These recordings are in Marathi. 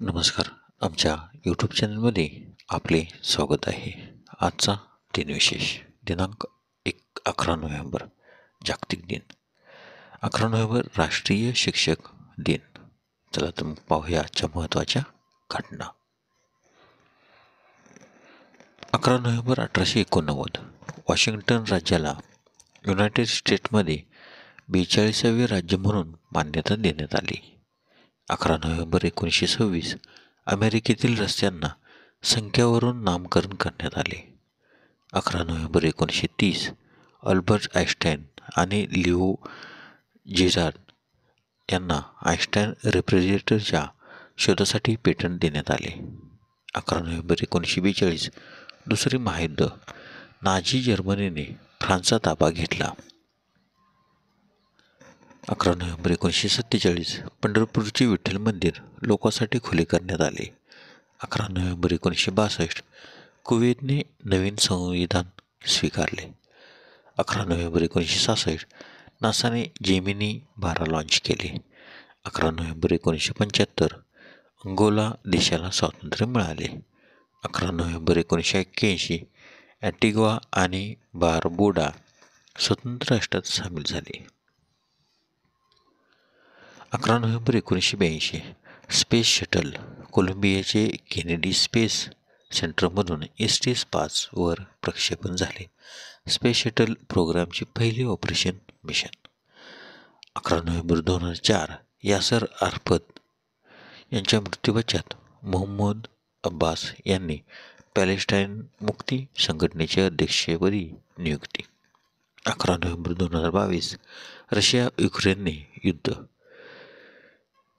नमस्कार. आमच्या यूट्यूब चॅनलमध्ये आपले स्वागत आहे. आजचा दिनविशेष दिनांक 11 नोव्हेंबर जागतिक दिन. 11 नोव्हेंबर राष्ट्रीय शिक्षक दिन. चला तर मग पाहूया आजच्या महत्त्वाच्या घटना. 11 नोव्हेंबर 1889 वॉशिंग्टन राज्याला युनायटेड स्टेट्समध्ये 42वे राज्य म्हणून मान्यता देण्यात आली. 11 नोव्हेंबर 1926 अमेरिकेतील रस्त्यांना संख्यावरून नामकरण करण्यात आले. 11 नोव्हेंबर 1930 अल्बर्ट आइन्स्टाईन आणि लिओ जेरार्ड यांना आइन्स्टाईन रेफ्रिजरेटरच्या शोधासाठी पेटंट देण्यात आले. 11 नोव्हेंबर 1942 दुसरे महायुद्ध. नाझी जर्मनीने फ्रान्सचा ताबा घेतला. 11 नोव्हेंबर 1947 पंढरपूरचे विठ्ठल मंदिर लोकांसाठी खुले करण्यात आले. 11 नोव्हेंबर 1962 कुवेतने नवीन संविधान स्वीकारले. 11 नोव्हेंबर 1966 नासाने जेमिनी 12 लॉन्च केले. 11 नोव्हेंबर 1975 अंगोला देशाला स्वातंत्र्य मिळाले. 11 नोव्हेंबर 1981 अँटिग्वा आणि बारबुडा स्वतंत्र राष्ट्रात सामील झाले. 11 नोव्हेंबर 1982 स्पेस शटल कोलंबियाचे केनेडी स्पेस सेंटरमधून STS-5 वर प्रक्षेपण झाले. स्पेस शटल प्रोग्रामचे पहिले operation mission. 11 November 2004 Yasser Arafat यांच्या मृत्यूपश्चात महमूद अब्बास यांनी पॅलेस्टाईन मुक्ती संघटनेच्या अध्यक्षपदी नियुक्ती. 11 नोव्हेंबर 2022 रशिया युक्रेनने युद्ध.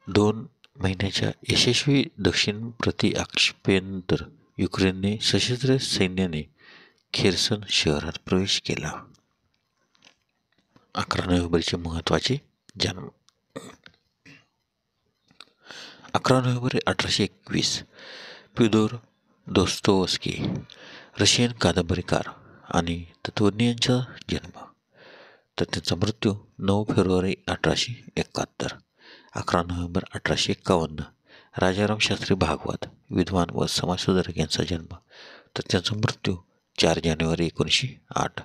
2 महिन्याच्या यशस्वी दक्षिण प्रतिआक्षेपानंतर युक्रेनने सशस्त्र सैन्याने खेर्सन शहरात प्रवेश केला. 11 नोव्हेंबरचे महत्त्वाचे जन्म. 11 नोव्हेंबर 1821 फ्योदोर दोस्तोव्स्की रशियन कादंबरीकार आणि तत्त्वज्ञ यांचा जन्म, तर त्यांचा मृत्यू 9 फेब्रुवारी 1871. 11 नोव्हेंबर 1851 राजाराम शास्त्री भागवत विद्वान व समाजसुधारक यांचा जन्म, तर त्यांचा मृत्यू 4 जानेवारी 1908.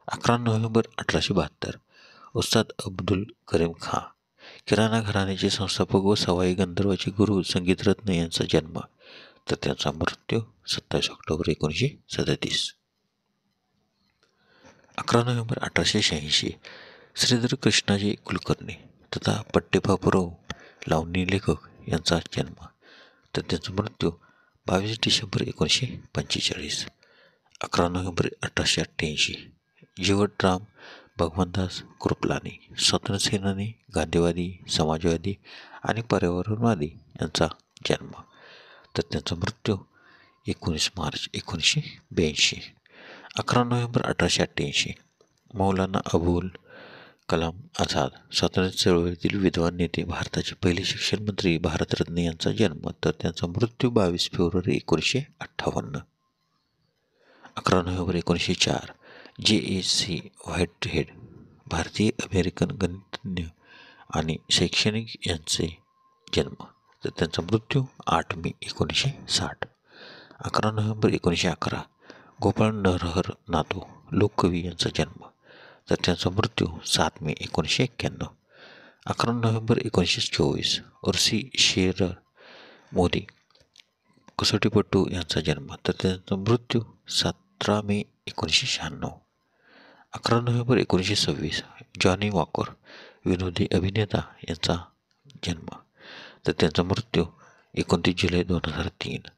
11 नोव्हेंबर 1872 उस्ताद अब्दुल करीम खां किराणा घराण्याचे संस्थापक व सवाई गंधर्वाचे गुरु संगीतरत्न यांचा जन्म, तर त्यांचा मृत्यू 27 ऑक्टोबर 1937. 11 नोव्हेंबर 1886 श्रीधर कृष्णाजी कुलकर्णी तथा पट्टेबापुराव लावणी लेखक यांचा जन्म, तर त्यांचा मृत्यू 22 डिसेंबर 1945. 11 नोव्हेंबर 1888 जीवटराम भगवानदास कृपलानी स्वातंत्र्यसेनानी, गांधीवादी, समाजवादी आणि पर्यावरणवादी यांचा जन्म, तर त्यांचा मृत्यू 19 मार्च 1982. 11 नोव्हेंबर 1888 मौलाना अबुल कलाम आझाद स्वातंत्र्य चळवळीतील विद्वान नेते, भारताचे पहिले शिक्षण मंत्री, भारतरत्न यांचा जन्म, तर त्यांचा मृत्यू 22 फेब्रुवारी 1958. 11 November 1904 J.A.C. व्हाईटहेड भारतीय अमेरिकन गणितज्ञ आणि शैक्षणिक यांचे जन्म, तर त्यांचा मृत्यू 8 मे 1960. 11 नोव्हेंबर 1911 गोपाळ नरहर नातो लोककवी यांचा जन्म, तर त्यांचा मृत्यू 7 मे 1991. 11 नोव्हेंबर 1924 उर्सी शेर मोदी कसोटीपटू यांचा जन्म, तर त्यांचा मृत्यू 17 मे 1996. 11 नोव्हेंबर 1926 जॉनी वॉकर विनोदी अभिनेता यांचा जन्म, तर त्यांचा मृत्यू 29 जुलै 2003.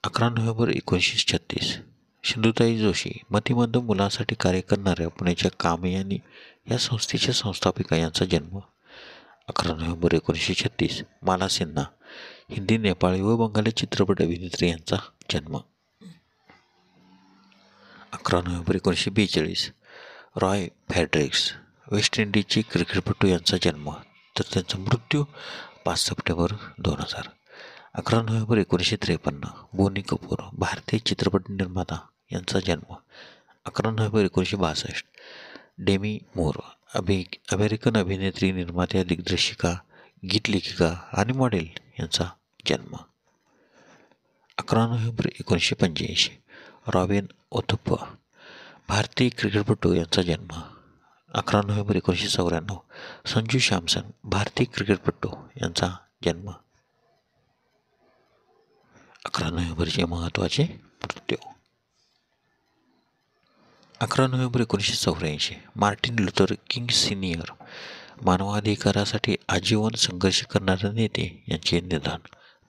11 नोव्हेंबर 1936 सिंधुताई जोशी मतिमंद मुलांसाठी कार्य करणाऱ्या पुण्याच्या कामयानी या संस्थेच्या संस्थापिका यांचा जन्म. 11 नोव्हेंबर 1936 माला सिन्हा हिंदी, नेपाळी व बंगाली चित्रपट अभिनेत्री यांचा जन्म. 11 नोव्हेंबर 1942 रॉय फ्रेडरिक्स वेस्ट इंडिजचे क्रिकेटपटू यांचा जन्म, तर त्यांचा मृत्यू 5 सप्टेंबर 2000. 11 नोव्हेंबर 1953 बोनी कपूर भारतीय चित्रपट निर्माता यांचा जन्म. 11 नोव्हेंबर 1962 डेमी मूर अमेरिकन अभिनेत्री, निर्मात्या, दिग्दर्शिका, गीतलेखिका आणि मॉडेल यांचा जन्म. 11 नोव्हेंबर 1985 रॉबिन ओथप्पा भारतीय क्रिकेटपटू यांचा जन्म. 11 नोव्हेंबर 1994 संजू सॅमसन भारतीय क्रिकेटपटू यांचा जन्म. 11 नोव्हेंबरचे महत्त्वाचे मृत्यू. 11 November 1984 Martin Luther King senior मानवाधिकारासाठी आजीवन संघर्ष करणारे नेते यांचे निधन.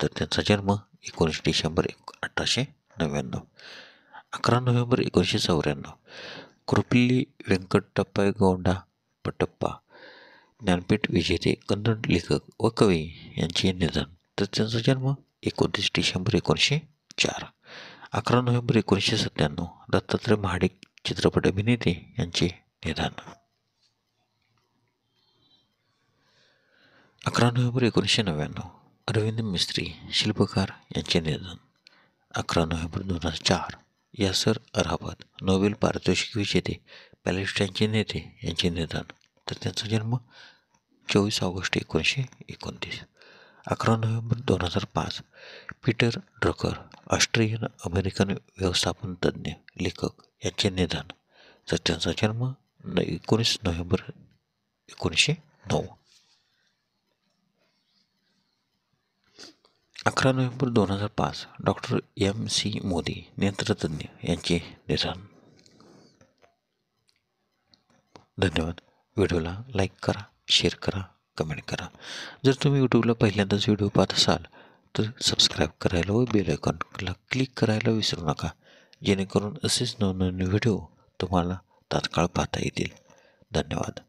तर त्यांचा जन्म 19 डिसेंबर 1899. 11 नोव्हेंबर 1994 कृपल्ली व्यंकटप्पा गौंडा पट्टप्पा ज्ञानपीठ विजेते कन्नड लेखक व कवी यांचे निधन. तर त्यांचा जन्म 29 डिसेंबर 1904. 11 नोव्हेंबर 1997 दत्तात्रय महाडिक चित्रपट अभिनेते यांचे निधन. 11 नोव्हेंबर 1999 अरविंद मिस्त्री शिल्पकार यांचे निधन. 11 नोव्हेंबर 2004 यासर अराफत नोबेल पारितोषिक विजेते पॅलेस्टाईनचे नेते यांचे निधन. तर त्यांचा जन्म 24 August 1929. 11 November 2005 Peter Drucker Austrian American व्यवस्थापन तज्ज्ञ लेखक यांचे निधन. तर त्यांचा जन्म 19 November 1909. 11 November 2005 doctor M.C. Modi नेत्रतज्ञ यांचे निधन. धन्यवाद. व्हिडिओला लाईक करा, शेअर करा, कमेंट करा. जर तुम्ही यूट्यूबला पहिल्यांदाच व्हिडिओ पाहत असाल तर सबस्क्राईब करायला व बेल आयकॉनला क्लिक करायला विसरू नका, जेणेकरून असेच नवनवीन व्हिडिओ तुम्हाला तात्काळ पाहता येतील. धन्यवाद.